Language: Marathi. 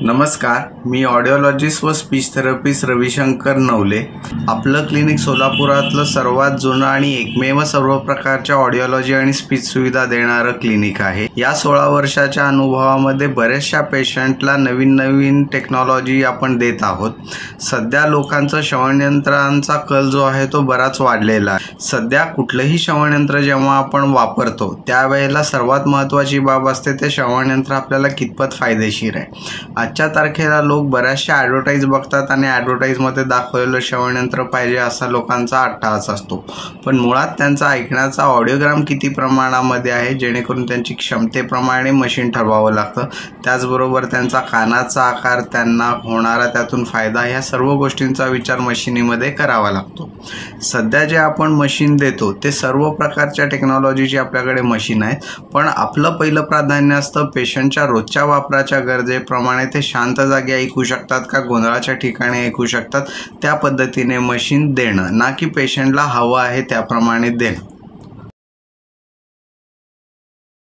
नमस्कार, मी ऑडिओलॉजिस्ट व स्पीच थेरपिस्ट रविशंकर नवले। आपलं क्लिनिक सोलापुरातलं सर्वात जुनं आणि एकमेव सर्व प्रकारच्या ऑडिओलॉजी आणि स्पीच सुविधा देणारं क्लिनिक आहे। या 16 वर्षाच्या अनुभवामध्ये बऱ्याचशा पेशंटला नवीन टेक्नॉलॉजी आपण देत आहोत। सध्या लोकांचा श्रवणयंत्रांचा कल जो आहे तो बराच वाढलेला आहे। सध्या कुठलंही श्रवणयंत्र जेव्हा आपण वापरतो त्यावेळेला सर्वात महत्त्वाची बाब असते ते श्रवणयंत्र आपल्याला कितपत फायदेशीर आहे। आजच्या तारखेला लोक बऱ्याचशा ॲडव्हर्टाइज बघतात आणि ॲडव्हर्टाइजमध्ये दाखवलेलं श्रवणयंत्र पाहिजे असा लोकांचा अट्टहास असतो, पण मुळात त्यांचा ऐकण्याचा ऑडिओग्राम किती प्रमाणामध्ये आहे जेणेकरून त्यांची क्षमतेप्रमाणे मशीन ठरवावं लागतं। त्याचबरोबर त्यांचा कानाचा आकार, त्यांना होणारा त्यातून फायदा, ह्या सर्व गोष्टींचा विचार मशीनीमध्ये करावा लागतो। सध्या जे आपण मशीन देतो ते सर्व प्रकारच्या टेक्नॉलॉजीची आपल्याकडे मशीन आहेत, पण आपलं पहिलं प्राधान्य असतं पेशंटच्या रोजच्या वापराच्या गरजेप्रमाणे ते शांत जागी ऐकू शकतात का, गोंधळाच्या ठिकाणी ऐकू शकतात, त्या पद्धतीने मशीन देणं, ना की पेशंटला हवं आहे त्याप्रमाणे देणं।